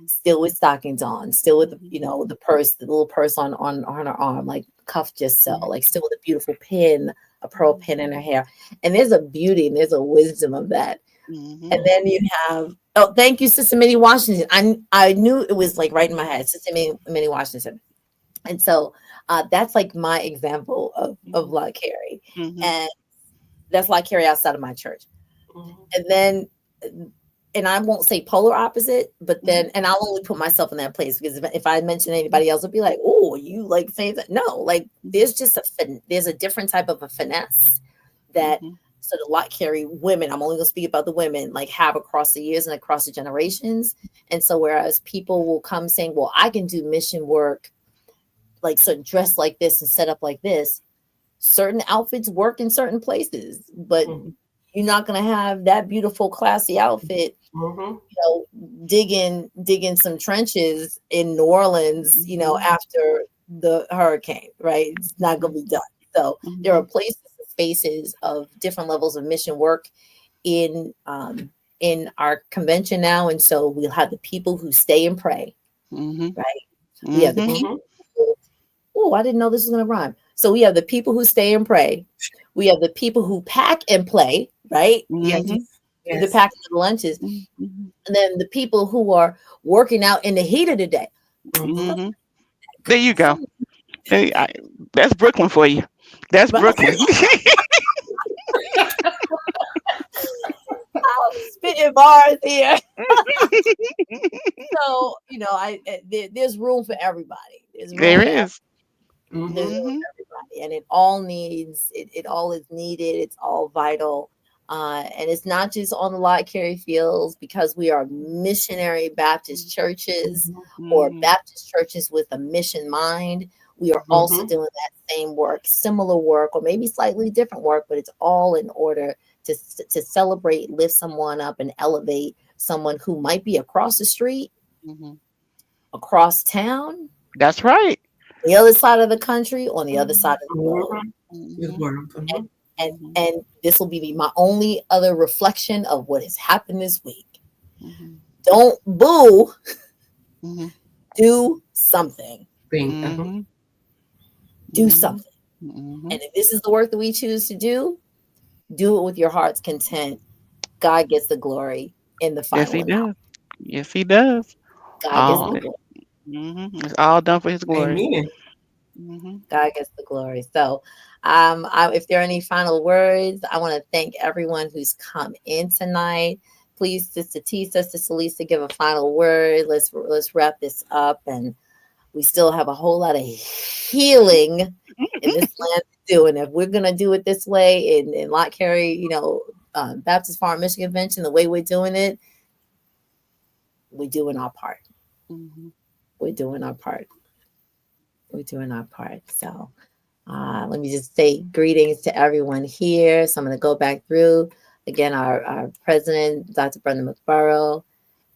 still with stockings on, still with, the purse, the little purse on her arm, like cuff just so, like still with a beautiful pin, a pearl pin in her hair. And there's a beauty and there's a wisdom of that. Mm-hmm. And then you have, oh, thank you, Sister Minnie Washington. I knew it was like right in my head, Sister Minnie Washington. And so that's like my example of Lott Carey. Mm-hmm. And that's Lott Carey outside of my church. And then, and I won't say polar opposite, but then, and I'll only put myself in that place, because if I mention anybody else, it'll be like, oh, you like saying that? No, like there's just there's a different type of a finesse that sort of Lott Carey women, I'm only going to speak about the women, like have across the years and across the generations. And so whereas people will come saying, well, I can do mission work, like sort of dressed like this and set up like this, certain outfits work in certain places, but you're not going to have that beautiful, classy outfit, digging some trenches in New Orleans, after the hurricane, right? It's not going to be done. So there are places and spaces of different levels of mission work in our convention now. And so we'll have the people who stay and pray, right? We have the people. Oh, I didn't know this was going to rhyme. So we have the people who stay and pray. We have the people who pack and play, right? Yes. The packing of the lunches. And then the people who are working out in the heat of the day. There you go. Hey, that's Brooklyn for you. That's Brooklyn. I'm spitting bars here. So, there's room for everybody. There's room There for is. There's room for everybody, and it all needs it all is needed. It's all vital, and it's not just on the Lott Carey fields, because we are missionary Baptist churches or Baptist churches with a mission mind. We are also doing that same work, similar work, or maybe slightly different work, but it's all in order to celebrate, lift someone up, and elevate someone who might be across the street, across town. That's right. The other side of the country, on the other side of the globe. And this will be my only other reflection of what has happened this week. Don't boo. Do something. Do something. And if this is the work that we choose to do it with your heart's content. God gets the glory in the final. Yes, he does. Yes, he does. God gets the glory. It's all done for his glory. Amen. God gets the glory. So, if there are any final words, I want to thank everyone who's come in tonight. Please, Sister Tisa, Sister Lisa, give a final word. Let's wrap this up, and we still have a whole lot of healing in this land to do. And if we're gonna do it this way in Lott Carey, Baptist Farm Mission Convention, the way we're doing it, we're doing our part. We're doing our part. We're doing our part. So let me just say greetings to everyone here. So I'm going to go back through again. Our president, Dr. Brenda McBurrow,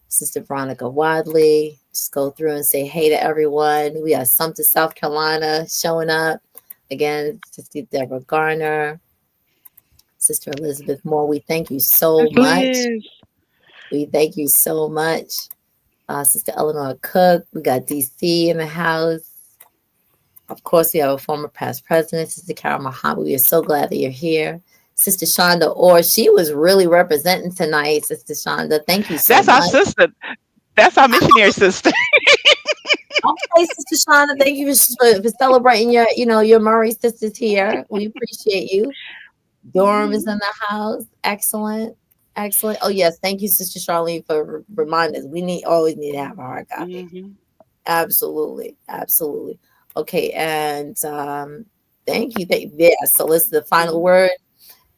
Sister Veronica Wadley. Just go through and say hey to everyone. We have Sumter, South Carolina showing up. Again, Sister Deborah Garner, Sister Elizabeth Moore. We thank you so much. We thank you so much. Sister Eleanor Cook. We got DC in the house. Of course, we have a former past president, Sister Carol Muhammad. We are so glad that you're here. Sister Shonda Orr, she was really representing tonight. Sister Shonda, thank you so That's our much. sister. That's our missionary sister. Okay, Sister Shonda, thank you for celebrating your Murray sisters here. We appreciate you. Durham is in the house. Excellent. Excellent. Oh, yes. Thank you, Sister Charlene, for reminding us. We always need to have a hard copy. Mm-hmm. Absolutely. Absolutely. Okay. And thank you. Yeah. So let's the final word.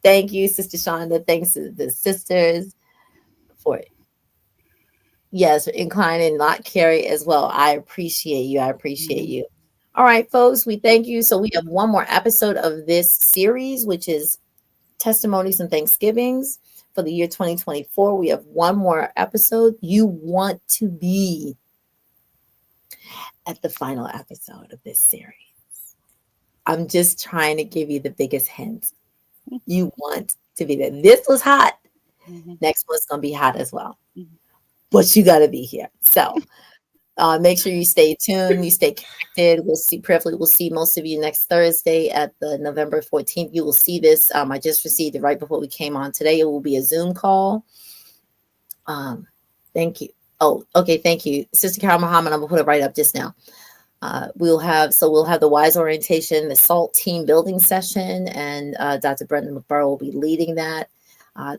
Thank you, Sister Shonda. Thanks to the sisters for yes, inclining Lott Carey as well. I appreciate you. I appreciate you. All right, folks. We thank you. So we have one more episode of this series, which is testimonies and Thanksgivings for the year 2024. We have one more episode. You want to be at the final episode of this series. I'm just trying to give you the biggest hint. You want to be there. This was hot. Next one's going to be hot as well. But you got to be here. So make sure you stay tuned. You stay connected. We'll see. Prayerfully, we'll see most of you next Thursday at the November 14th. You will see this. I just received it right before we came on today. It will be a Zoom call. Thank you. Oh, okay. Thank you, Sister Carol Muhammad. I'm gonna put it right up just now. We'll have the WISE orientation, the SALT team building session, and Dr. Brendan McBurrow will be leading that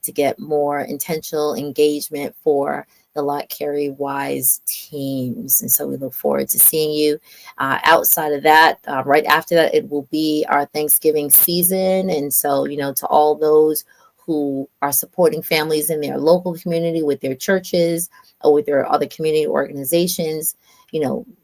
to get more intentional engagement for the Lott Carey WISE teams. And so we look forward to seeing you. Outside of that, right after that, it will be our Thanksgiving season. And so, to all those who are supporting families in their local community with their churches or with their other community organizations,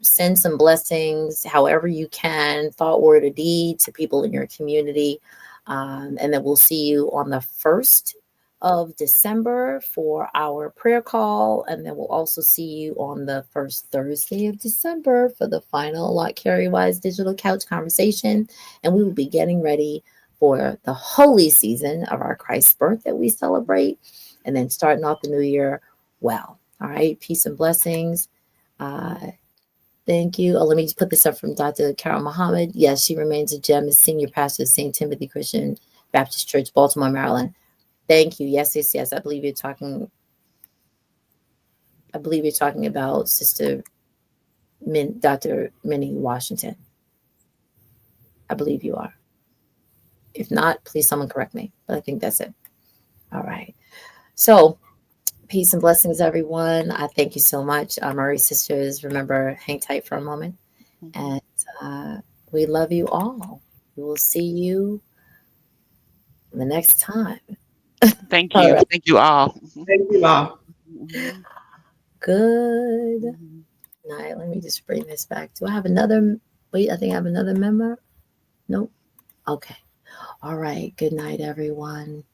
send some blessings however you can, thought, word, or deed to people in your community. And then we'll see you on the 1st of December for our prayer call. And then we'll also see you on the first Thursday of December for the final Lott Carey WISE digital couch conversation. And we will be getting ready for the holy season of our Christ's birth that we celebrate, and then starting off the new year well. All right. Peace and blessings. Thank you. Oh, let me just put this up from Dr. Carol Muhammad. Yes, she remains a gem as senior pastor of St. Timothy Christian Baptist Church, Baltimore, Maryland. Thank you. Yes. I believe you're talking about Sister Dr. Minnie Washington. I believe you are. If not, please someone correct me. But I think that's it. All right. So peace and blessings, everyone. I thank you so much. Murray sisters, remember, hang tight for a moment. And we love you all. We will see you the next time. Thank you. Right. Thank you all. Thank you all. Good night. Let me just bring this back. Do I have another? Wait, I think I have another member. Nope. Okay. All right. Good night, everyone.